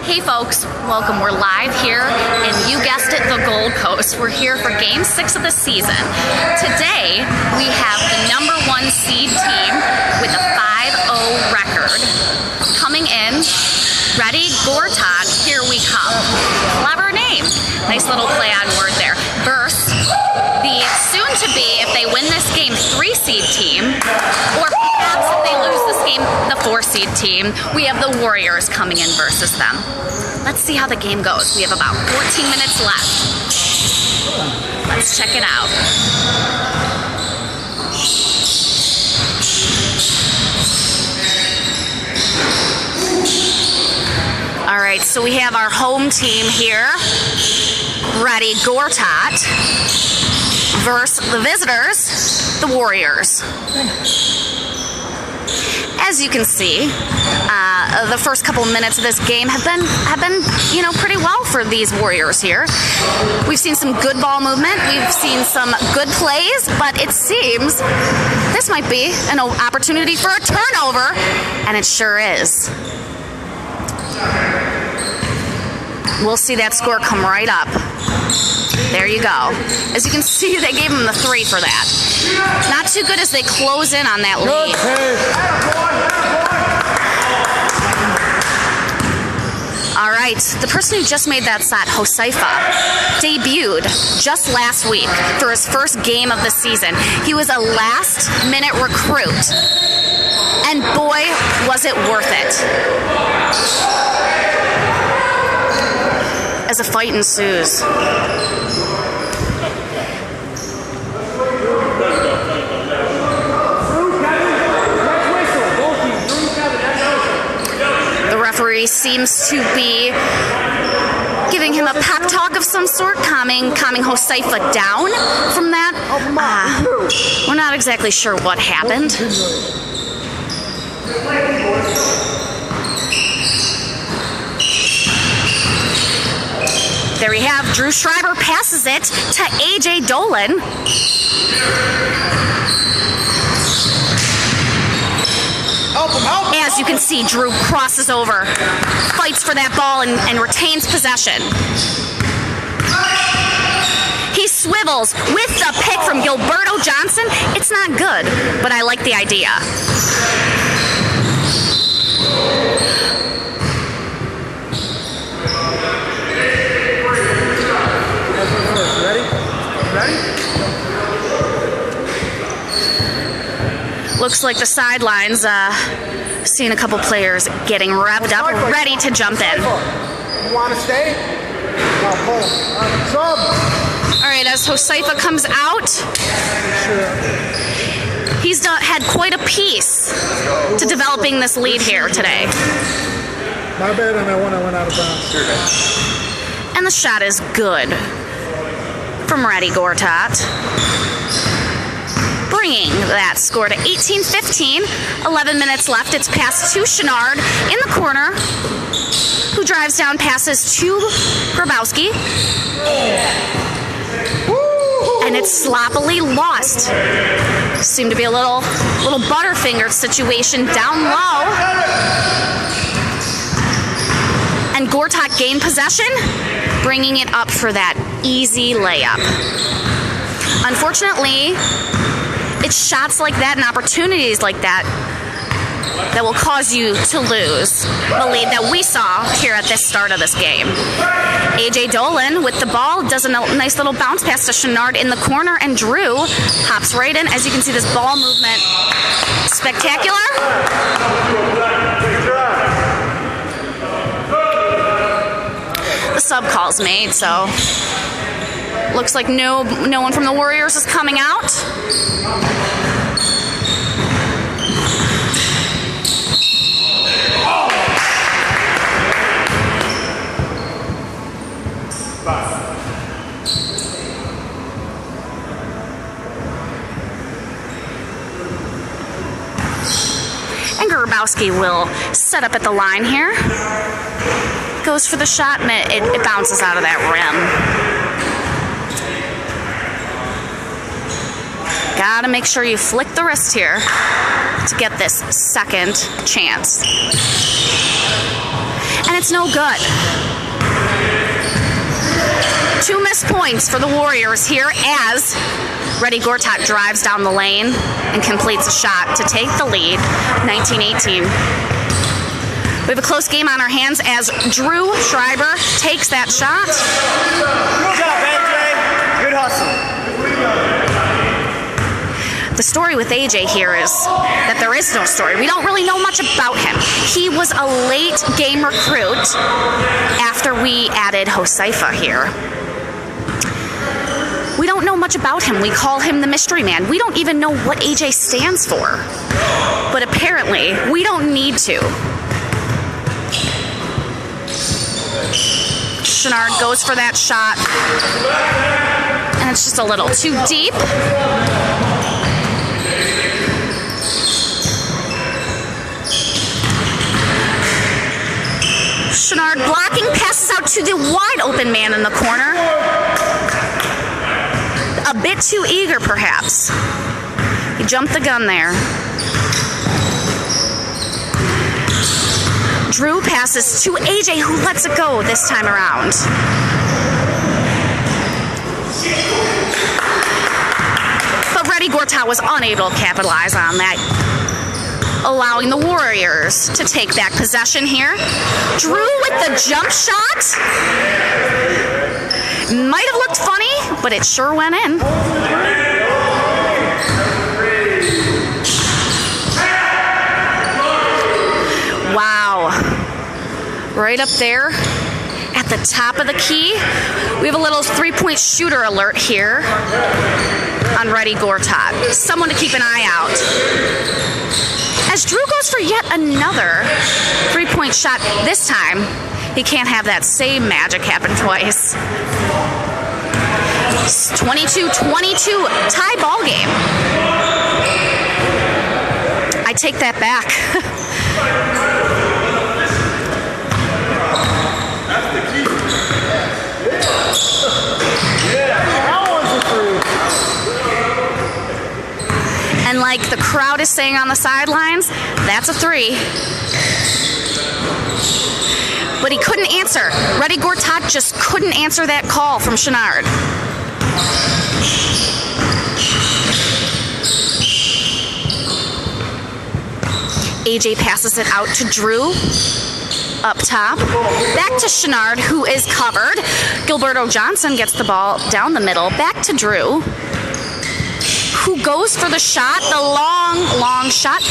Hey folks, welcome. We're live here, and you guessed it, the Gold Coast. We're here for Game 6 of the season. Today, we have the #1 seed team with a 5-0 record. Coming in, ready, Gortat, here we come. Clever name. Nice little play on word there. Versus the soon-to-be, if they win this game, 3 seed team, or perhaps if they lose this game, the 4 seed team. We have the Warriors coming in versus them. Let's see how the game goes. We have about 14 minutes left. Let's check it out. All right, so we have our home team here. Ready, Gortat, versus the visitors, the Warriors. As you can see, the first couple minutes of this game have been pretty well for these Warriors here. We've seen some good ball movement, we've seen some good plays, but it seems this might be an opportunity for a turnover, and it sure is. We'll see that score come right up. There you go. As you can see, they gave him the 3 for that. Not too good as they close in on that lead. All right, the person who just made that shot, Josaifa, debuted just last week for his first game of the season. He was a last-minute recruit, and boy, was it worth it. As a fight ensues. The referee seems to be giving him a pep talk of some sort, calming Josaifa down from that. We're not exactly sure what happened. There we have Drew Schreiber passes it to A.J. Dolan. As you can see, Drew crosses over, fights for that ball, and retains possession. He swivels with the pick from Gilberto Johnson. It's not good, but I like the idea. Looks like the sidelines, seeing a couple players getting revved up, ready to jump in. You want to stay? All right, as Josaifa comes out, he's had quite a piece to developing this lead here today. My bad on that one, I went out of bounds. And the shot is good from Ready Gortat, bringing that score to 18-15. 11 minutes left. It's pass to Chenard in the corner, who drives down, passes to Grabowski, and it's sloppily lost. Seemed to be a little Butterfinger situation down low. And Gortat gained possession, bringing it up for that easy layup. Unfortunately, it's shots like that and opportunities like that that will cause you to lose the lead that we saw here at this start of this game. A.J. Dolan with the ball does a nice little bounce pass to Chenard in the corner, and Drew hops right in. As you can see, this ball movement, spectacular. The sub call's made, so looks like no one from the Warriors is coming out. And Grabowski will set up at the line here. Goes for the shot, and it bounces out of that rim. Gotta make sure you flick the wrist here to get this second chance. And it's no good. 2 missed points for the Warriors here as Reddy Gortat drives down the lane and completes a shot to take the lead, 19-18. We have a close game on our hands as Drew Schreiber takes that shot. Good job, AJ. Good hustle. The story with AJ here is that there is no story. We don't really know much about him. He was a late game recruit after we added Josaifa here. We don't know much about him. We call him the mystery man. We don't even know what AJ stands for. But apparently, we don't need to. Chenard goes for that shot. And it's just a little too deep. Chenard blocking, passes out to the wide open man in the corner. A bit too eager, perhaps. He jumped the gun there. Drew passes to AJ, who lets it go this time around. But Reddy Gortat was unable to capitalize on that, allowing the Warriors to take back possession here. Drew with the jump shot. Might have looked funny, but it sure went in. Wow. Right up there at the top of the key. We have a little three-point shooter alert here on Reddy Gortat. Someone to keep an eye out. As Drew goes for yet another three-point shot, this time he can't have that same magic happen twice. 22-22, tie ball game. I take that back. And like the crowd is saying on the sidelines, that's a 3. But he couldn't answer. Reddy Gortat just couldn't answer that call from Chenard. AJ passes it out to Drew. Up top. Back to Chenard, who is covered. Gilberto Johnson gets the ball down the middle. Back to Drew, who goes for the shot, the long shot.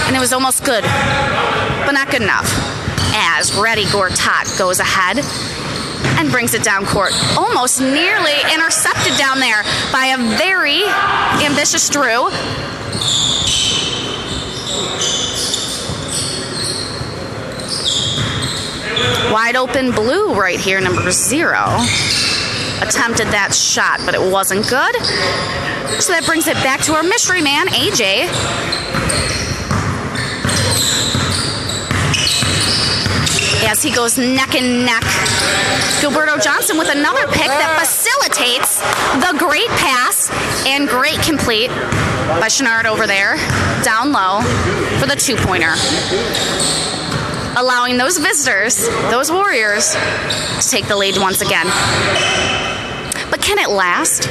And it was almost good, but not good enough. As Reddy Gortat goes ahead and brings it down court. Almost nearly intercepted down there by a very ambitious Drew. Wide open blue right here, number 0. Attempted that shot, but it wasn't good. So that brings it back to our mystery man, AJ. As he goes neck and neck. Gilberto Johnson with another pick that facilitates the great pass and great complete by Chenard over there, down low for the 2-pointer. Allowing those visitors, those Warriors, to take the lead once again. But can it last?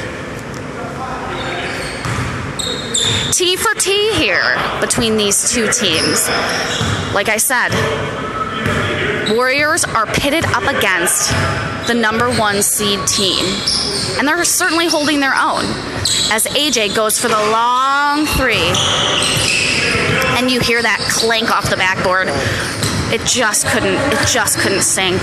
T for T here between these two teams. Like I said, Warriors are pitted up against the number 1 seed team. And they're certainly holding their own as AJ goes for the long 3. And you hear that clank off the backboard. It just couldn't sink.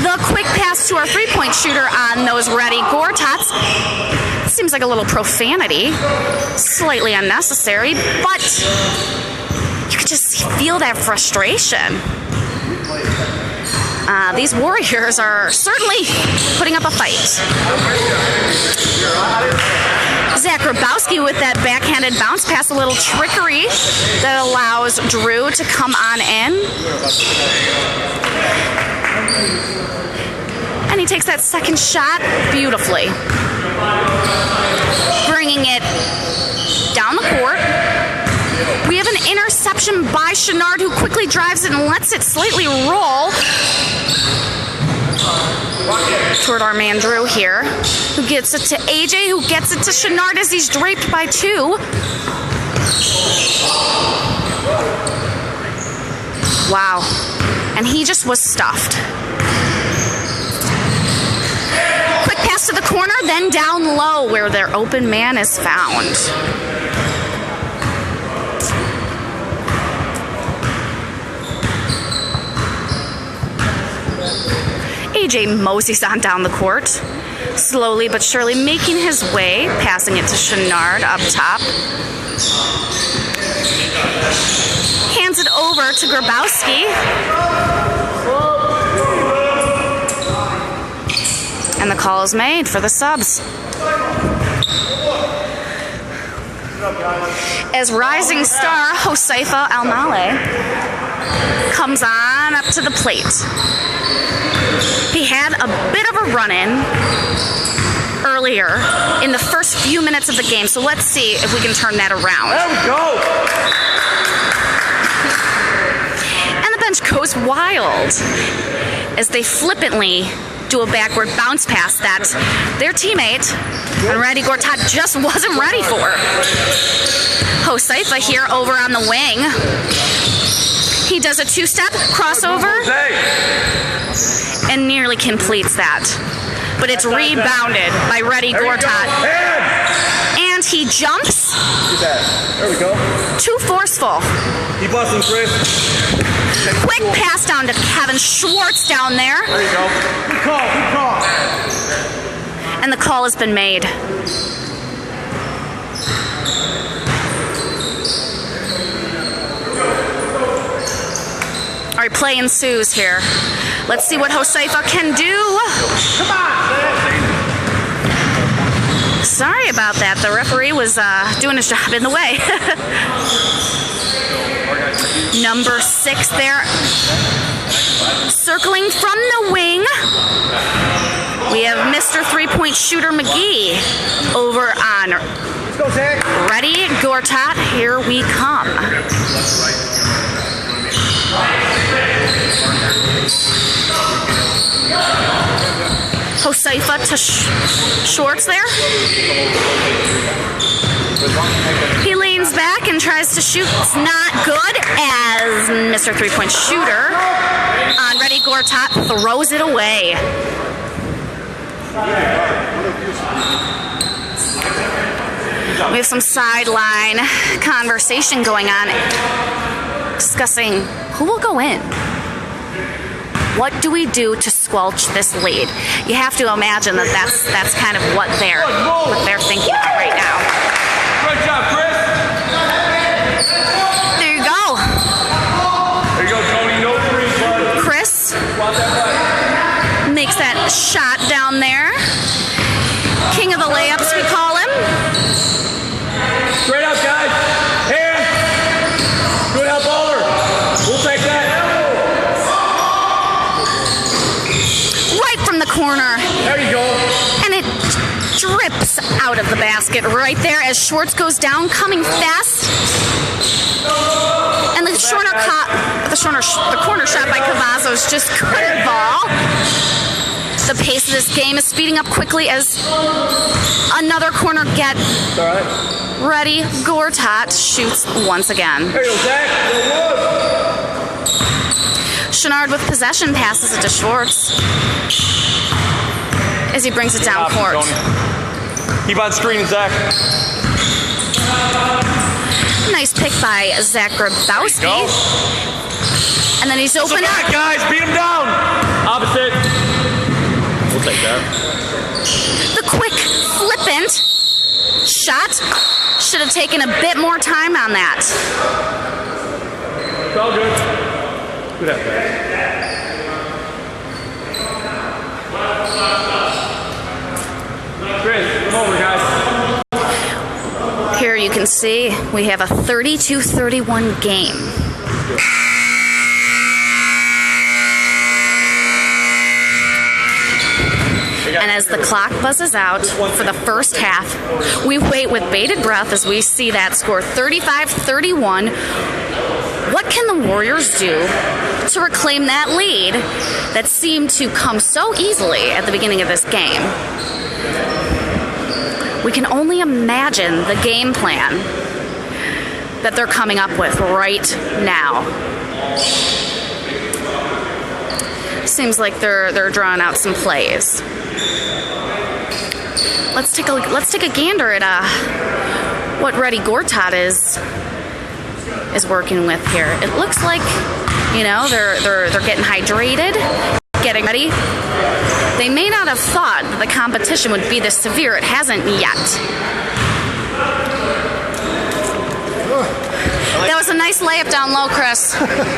The quick pass to our 3-point shooter on those Reddy Gortats. Seems like a little profanity, slightly unnecessary, but you could just feel that frustration. These Warriors are certainly putting up a fight. Zach Grabowski with that backhanded bounce pass, a little trickery that allows Drew to come on in. And he takes that second shot beautifully. Bringing it down the court. We have an interception by Chenard, who quickly drives it and lets it slightly roll toward our man Drew here, who gets it to AJ, who gets it to Chenard as he's draped by 2. Wow. And he just was stuffed. Quick pass to the corner, then down low where their open man is found. AJ moseys on down the court, slowly but surely making his way, passing it to Chenard up top. Hands it over to Grabowski. And the call is made for the subs. As rising star Joseifa Almale comes on up to the plate. He had a bit of a run-in earlier in the first few minutes of the game, so let's see if we can turn that around. There we go. And the bench goes wild as they flippantly do a backward bounce pass that their teammate, Randy Gortat, just wasn't ready for. Joseifa here over on the wing. He does a 2-step crossover and nearly completes that. But it's rebounded by Reddy Gortat. And he jumps. There we go. Too forceful. Keep busting, Chris. Quick pass down to Kevin Schwartz down there. There you go. Good call, good call. And the call has been made. All right, play ensues here. Let's see what Joseifa can do. Come on, Sorry about that. The referee was doing his job in the way. Number 6 there. Circling from the wing. We have Mr. 3-point shooter McGee over on Reddy Gortat. Here we come. Joseifa to Schwartz there. He leans back and tries to shoot. It's not good as Mr. 3-point shooter on Reddy Gortat throws it away. We have some sideline conversation going on discussing who will go in. What do we do to squelch this lead? You have to imagine that that's kind of what they're thinking about right now. Good job, Chris. There you go. There you go, Tony. No free, bud. Chris makes that shot down there. King of the layups, we call him. Straight up, guys. Hand. Good help, baller. We'll take that. From the corner. There you go. And it drips out of the basket right there as Schwartz goes down, coming fast. And the corner shot by Cavazos just couldn't fall. The pace of this game is speeding up quickly as another corner get ready. Gortat shoots once again. There you go, Zach. Chenard with possession passes it to Schwartz as he brings it down court. Keep on screen, Zach. Nice pick by Zach Grabowski. And then he's open up. Guys, beat him down. Opposite. We'll take that. The quick flippant shot. Should have taken a bit more time on that. It's all good. Good at that. Chris, come over, guys. Here you can see we have a 32-31 game. And as the clock buzzes out for the first half, we wait with bated breath as we see that score 35-31. the Warriors do to reclaim that lead that seemed to come so easily at the beginning of this game? We can only imagine the game plan that they're coming up with right now. Seems like they're drawing out some plays. Let's take a gander at what Reddy Gortat is working with here. It looks like, you know, they're getting hydrated, getting ready. They may not have thought that the competition would be this severe. It hasn't yet. That was a nice layup down low, Chris.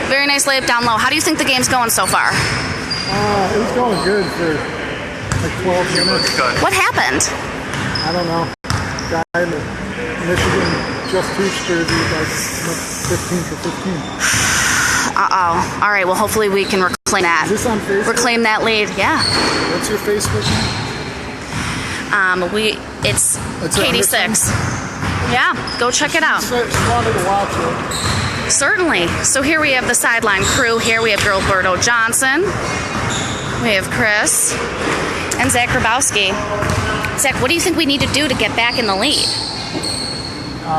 Very nice layup down low. How do you think the game's going so far? It was going good for like 12 minutes. What happened? I don't know. Guy in the Michigan Just Hoops jersey, like 15 for 15. Uh-oh. All right, well, hopefully we can reclaim that. Is this on Facebook? Reclaim that lead, yeah. What's your Facebook name? It's KD6. Yeah, go check it out. Just wanted to watch it. Certainly. So here we have the sideline crew. Here we have Gilberto Johnson. We have Chris and Zach Grabowski. Zach, what do you think we need to do to get back in the lead? You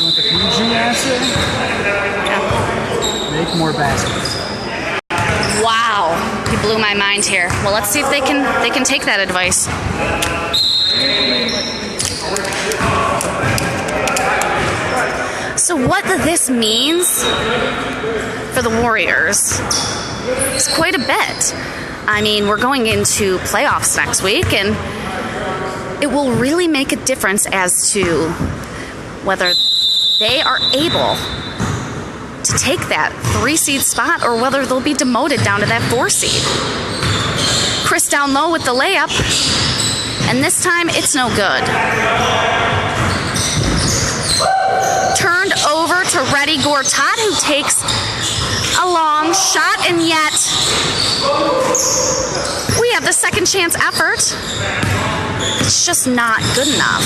want the PG answer? Yeah. Make more baskets. Wow, you blew my mind here. Well, let's see if they can take that advice. So what this means for the Warriors is quite a bit. I mean, we're going into playoffs next week, and it will really make a difference as to whether they are able to take that 3-seed spot or whether they'll be demoted down to that 4-seed. Chris down low with the layup, and this time it's no good. Turned over to Reddy Gortat, who takes a long shot, and yet we have the second chance effort. It's just not good enough.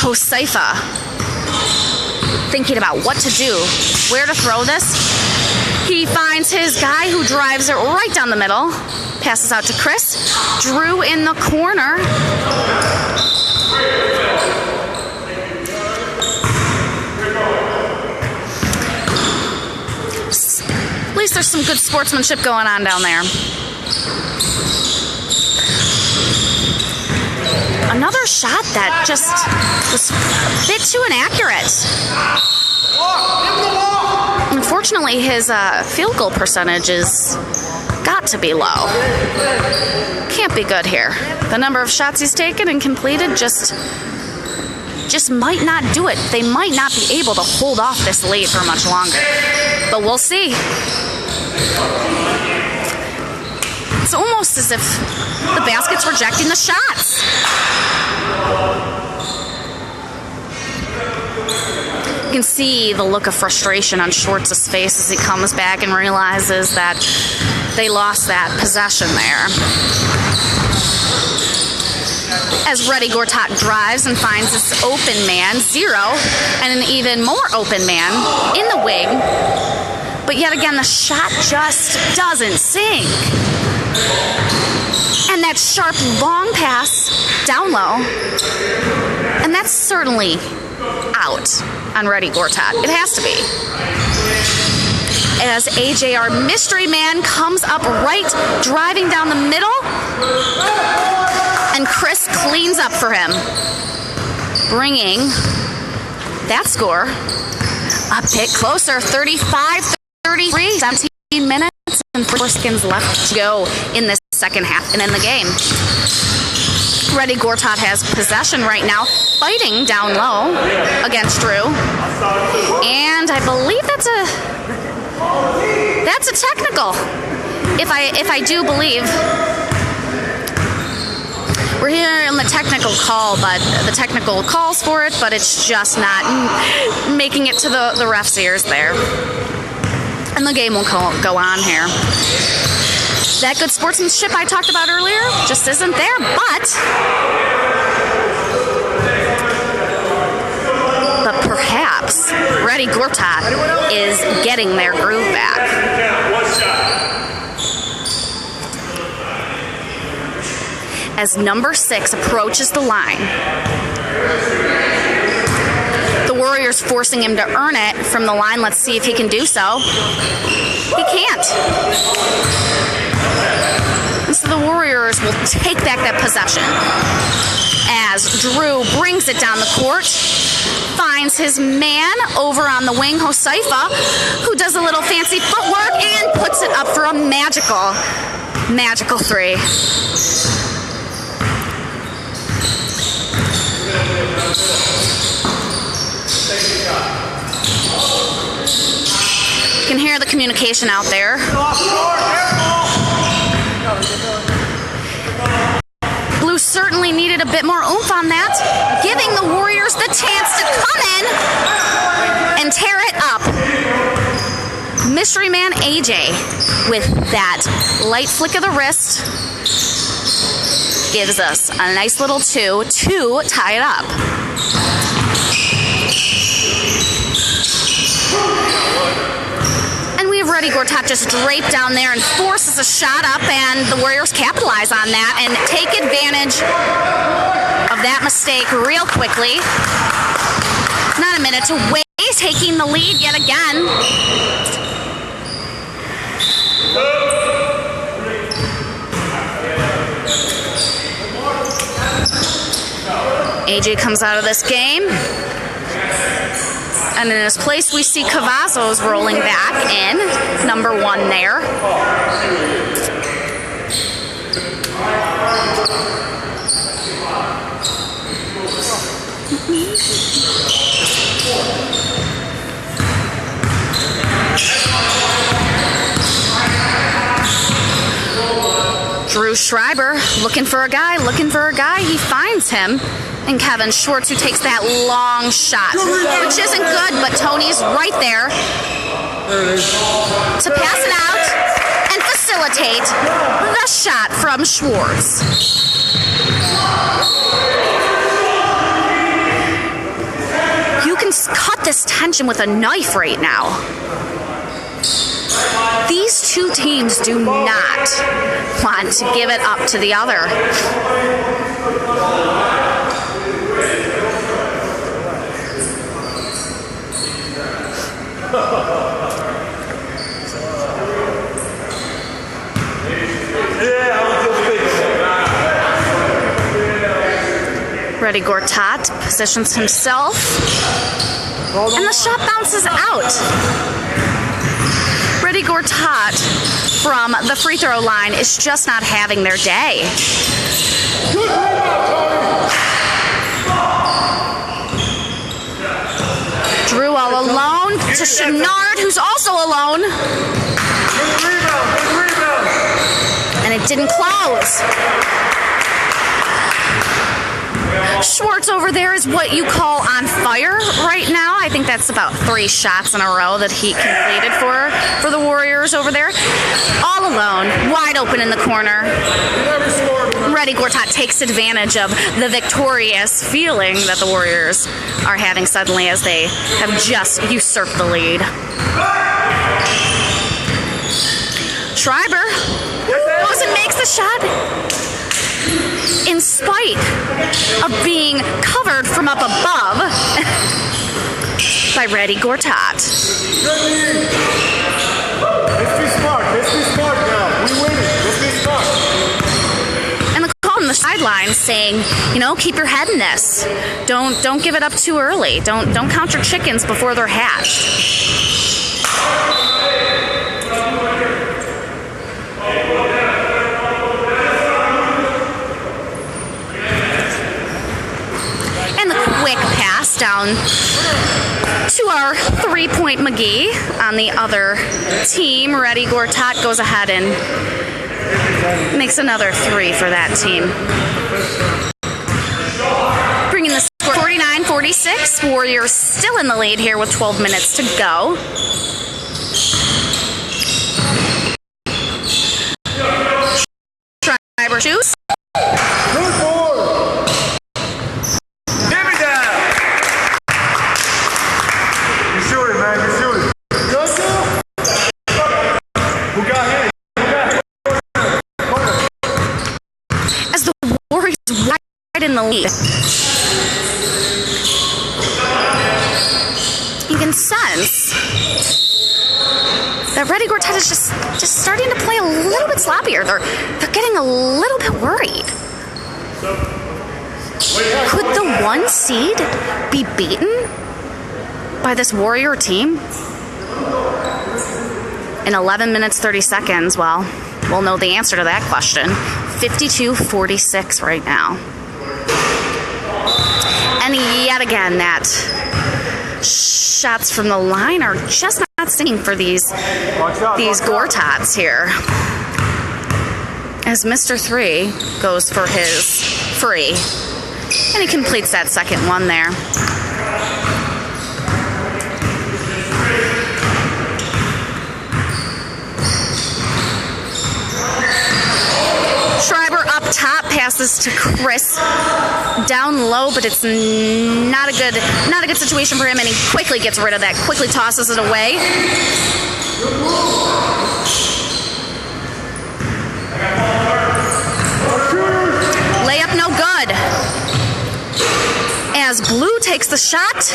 Hoseifa thinking about what to do, where to throw this. He finds his guy who drives it right down the middle. Passes out to Chris. Drew in the corner. At least there's some good sportsmanship going on down there. Another shot that just was a bit too inaccurate. Unfortunately, his field goal percentage is got to be low. Can't be good here. The number of shots he's taken and completed just might not do it. They might not be able to hold off this lead for much longer. But we'll see. It's almost as if the basket's rejecting the shots. You can see the look of frustration on Schwartz's face as he comes back and realizes that they lost that possession there. As Reddy Gortat drives and finds this open man, zero, and an even more open man in the wing. But yet again, the shot just doesn't sink. And that sharp long pass down low, and that's certainly out on Reddy Gortat. It has to be. As AJR Mystery Man comes up right, driving down the middle, and Chris cleans up for him, bringing that score a bit closer, 35-33, 17 minutes and 4 seconds left to go in this second half and in the game. Reddy Gortat has possession right now, fighting down low against Drew. And I believe that's a technical. If I do believe. We're here on the technical call, but the technical calls for it, but it's just not making it to the ref's ears there. And the game will go on here. That good sportsmanship I talked about earlier just isn't there, but perhaps Reddy Gortat is getting their groove back. As number 6 approaches the line, the Warriors forcing him to earn it from the line. Let's see if he can do so. He can't. And so the Warriors will take back that possession as Drew brings it down the court, finds his man over on the wing, Josaifa, who does a little fancy footwork and puts it up for a magical three. You can hear the communication out there. Blue certainly needed a bit more oomph on that, giving the Warriors the chance to come in and tear it up. Mystery Man AJ with that light flick of the wrist gives us a nice little 2 to tie it up. And we have Reddy Gortat just draped down there and forces a shot up, and the Warriors capitalize on that and take advantage of that mistake real quickly. Not a minute to wait, taking the lead yet again. AJ comes out of this game. And in his place, we see Cavazos rolling back in, number 1 there. Drew Schreiber looking for a guy. He finds him. And Kevin Schwartz, who takes that long shot, which isn't good, but Tony's right there to pass it out and facilitate the shot from Schwartz. You can cut this tension with a knife right now. These two teams do not want to give it up to the other. Reddy Gortat positions himself, and the shot bounces out. Reddy Gortat from the free throw line is just not having their day. Drew all alone to Chenard, who's also alone. And it didn't close. Schwartz over there is what you call on fire right now. I think that's about 3 shots in a row that he completed for the Warriors over there. All alone, wide open in the corner. Reddy Gortat takes advantage of the victorious feeling that the Warriors are having suddenly as they have just usurped the lead. Schreiber goes and makes the shot in spite of being covered from up above by Reddy Gortat. Let's be smart now. We win it. Let's be smart. And the call on the sideline saying, keep your head in this. Don't give it up too early. Don't count your chickens before they're hatched. Quick pass down to our 3-point McGee on the other team. Reddy Gortat goes ahead and makes another 3 for that team. Bringing the score 49-46. Warriors still in the lead here with 12 minutes to go. Schreiber shoots. wide in the lead. You can sense that Reddy Gortat is just starting to play a little bit sloppier. They're getting a little bit worried. Could the 1 seed be beaten by this Warrior team? In 11 minutes, 30 seconds, well, we'll know the answer to that question. 52-46 right now. And yet again, that shots from the line are just not singing for these Gortats here. As Mr. 3 goes for his free. And he completes that second one there. Schreiber up top, passes to Chris down low, but it's not a good situation for him, and he quickly gets rid of that, quickly tosses it away. Layup no good. As Blue takes the shot,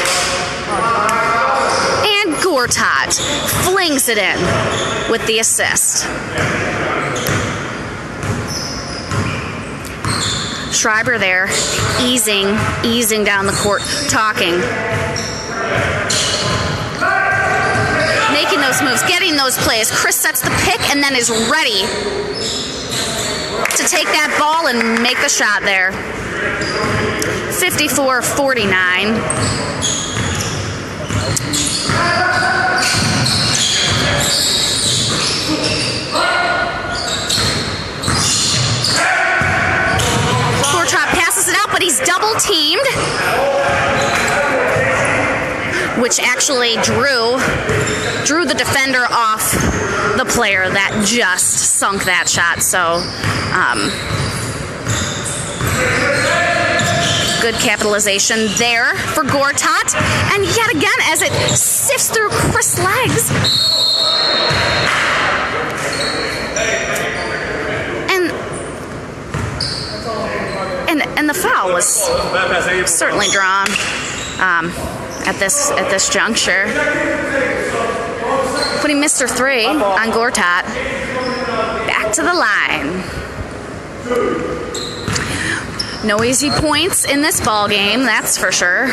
and Gortat flings it in with the assist. Schreiber there, easing down the court, talking. Making those moves, getting those plays. Chris sets the pick and then is ready to take that ball and make the shot there. 54-49. Gortat passes it out, but he's double teamed, which actually drew the defender off the player that just sunk that shot. So good capitalization there for Gortat, and yet again as it sifts through Chris' legs. And the foul was certainly drawn at this juncture, putting Mr. 3 on Gortat back to the line. No easy points in this ball game, that's for sure.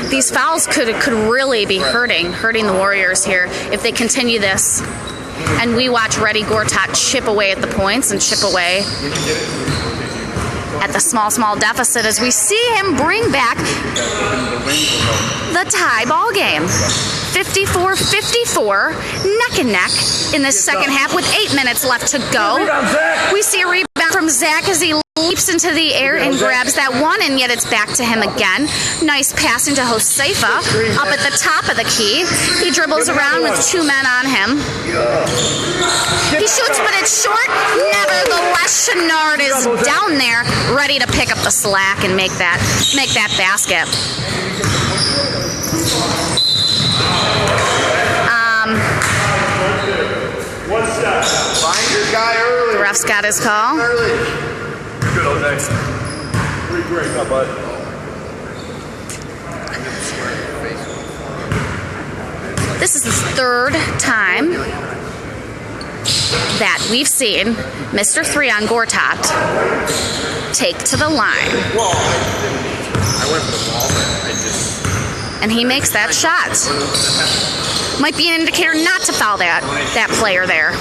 These fouls could really be hurting the Warriors here if they continue this. And we watch Reddy Gortat chip away at the points and chip away at the small deficit as we see him bring back the tie ball game. 54-54, neck and neck in this second half with 8 minutes left to go. We see a rebound from Zach as he leaps into the air and grabs that one, and yet it's back to him again. Nice passing to Josefa up at the top of the key. He dribbles around with 2 men on him. He shoots, but it's short. Nevertheless, Chenard is down there, ready to pick up the slack and make that basket. Find your guy early. The ref's got his call. Good, Jose. Pretty great, bud. This is the third time that we've seen Mr. 3 on Gortat take to the line. I went for the ball, but I just... And he makes that shot. Might be an indicator not to foul that player there.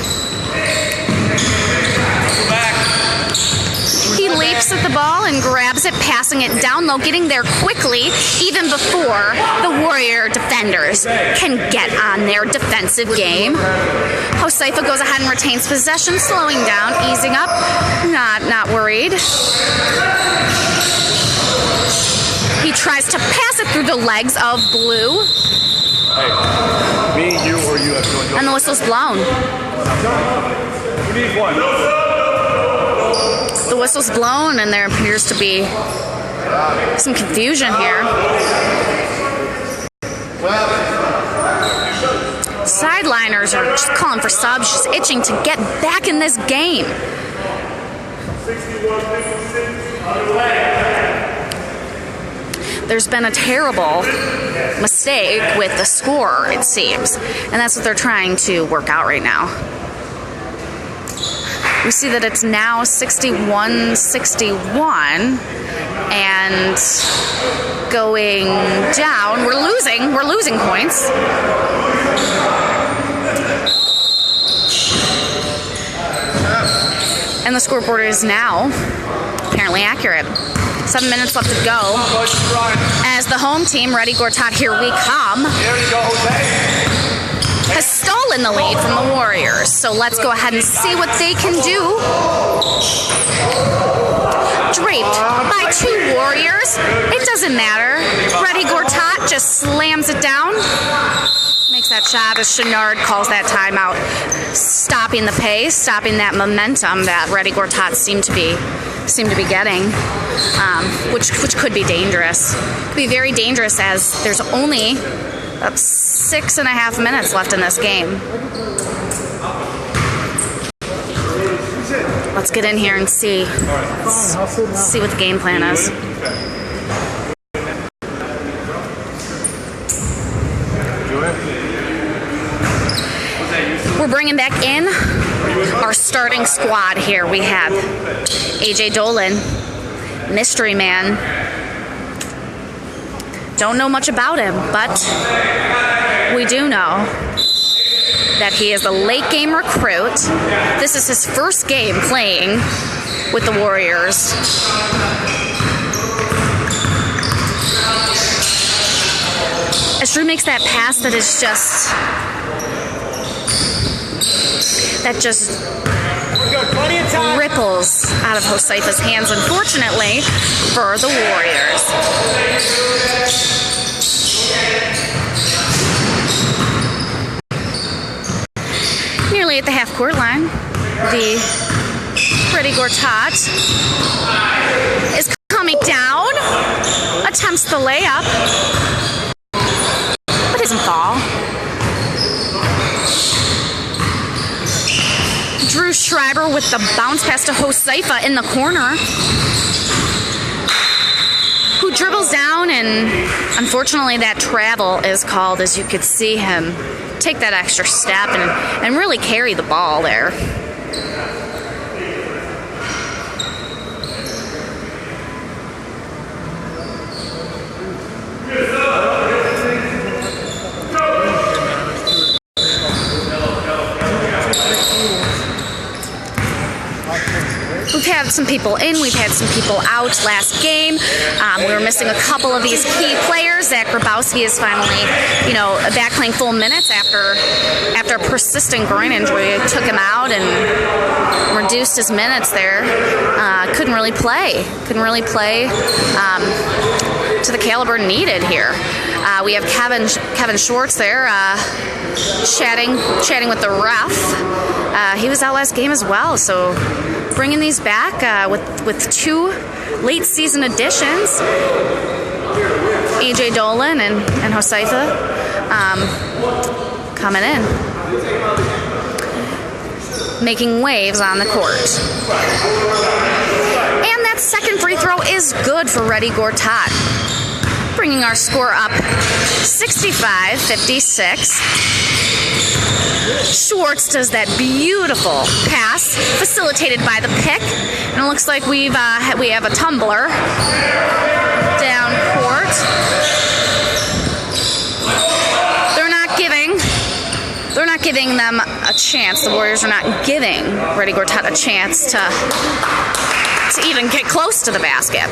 He leaps at the ball and grabs it, passing it down low, getting there quickly, even before the Warrior defenders can get on their defensive game. Josefa goes ahead and retains possession, slowing down, easing up, not worried. He tries to pass it through the legs of Blue. Hey, me, you, or you have to enjoy. And the whistle's blown. We need one. The whistle's blown, and there appears to be some confusion here. Sideliners are just calling for subs, just itching to get back in this game. There's been a terrible mistake with the score, it seems, and that's what they're trying to work out right now. We see that it's now 61-61, and going down, we're losing points. And the scoreboard is now apparently accurate. 7 minutes left to go. As the home team, Ready Gortat, here we come, has stolen the lead from the Warriors. So let's go ahead and see what they can do. Draped by 2 Warriors. It doesn't matter. Ready Gortat just slams it down. Makes that shot as Chenard calls that timeout, stopping the pace, stopping that momentum that Ready Gortat seem to be getting, which could be dangerous. Could be very dangerous, as there's only about 6.5 minutes left in this game. Let's get in here and see what the game plan is. We're bringing back in our starting squad here. We have AJ Dolan, mystery man. Don't know much about him, but we do know that he is a late game recruit. This is his first game playing with the Warriors. As Drew makes that pass that is just ripples out of Joseifa's hands, unfortunately, for the Warriors. Nearly at the half-court line, the Ready Gortat is coming down, attempts the layup, but doesn't fall. Drew Schreiber with the bounce pass to Joseifa in the corner, who dribbles down, and unfortunately that travel is called, as you could see him take that extra step and really carry the ball there. We've had some people in, we've had some people out last game. We were missing a couple of these key players. Zach Grabowski is finally, back playing full minutes after a persistent groin injury. It took him out and reduced his minutes there. Couldn't really play to the caliber needed here. We have Kevin Schwartz there chatting with the ref. He was out last game as well, so bringing these back with 2 late season additions, AJ Dolan and Joseifa coming in, making waves on the court. And that second free throw is good for Ready Gortat, bringing our score up 65-56. Schwartz does that beautiful pass, facilitated by the pick, and it looks like we have a tumbler down court. They're not giving them a chance. The Warriors are not giving Ready Gortat a chance to even get close to the basket.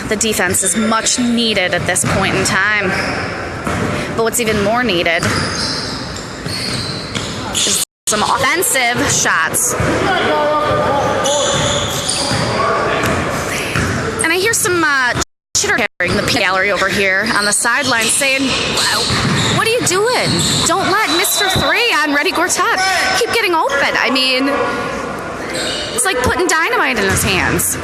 The defense is much needed at this point in time. But what's even more needed is some offensive shots. And I hear some chitter-chattering in the gallery over here on the sideline saying, what are you doing? Don't let Mr. 3 on Ready Gortat keep getting open. I mean, it's like putting dynamite in his hands.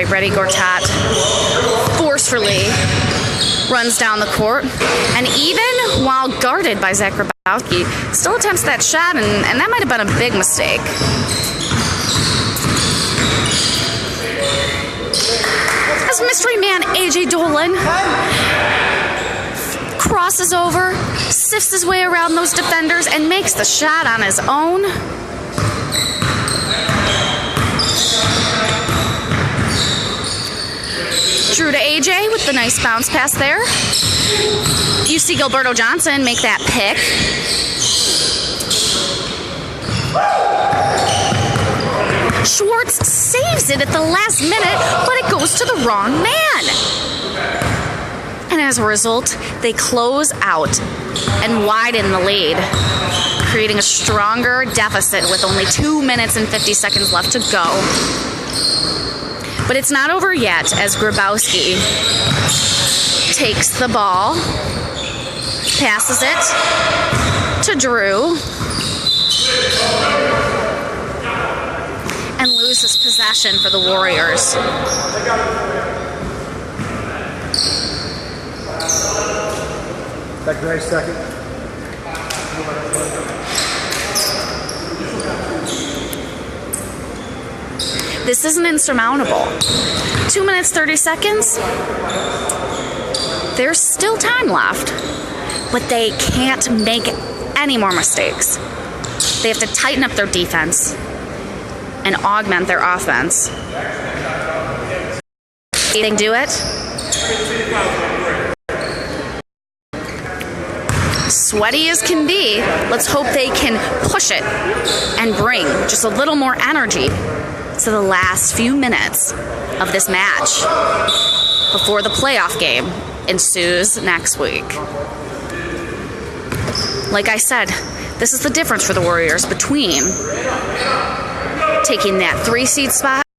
right, ready, Gortat forcefully runs down the court, and even while guarded by Zach Grabowski, still attempts that shot, and that might have been a big mistake. As mystery man AJ Dolan crosses over, sifts his way around those defenders, and makes the shot on his own. Drew to AJ with the nice bounce pass there. You see Gilberto Johnson make that pick. Schwartz saves it at the last minute, but it goes to the wrong man. And as a result, they close out and widen the lead, creating a stronger deficit with only 2 minutes and 50 seconds left to go. But it's not over yet, as Grabowski takes the ball, passes it to Drew, and loses possession for the Warriors. That great second. This isn't insurmountable. 2 minutes, 30 seconds. There's still time left, but they can't make any more mistakes. They have to tighten up their defense and augment their offense. They can do it. Sweaty as can be, let's hope they can push it and bring just a little more energy to the last few minutes of this match before the playoff game ensues next week. Like I said, this is the difference for the Warriors between taking that 3 seed spot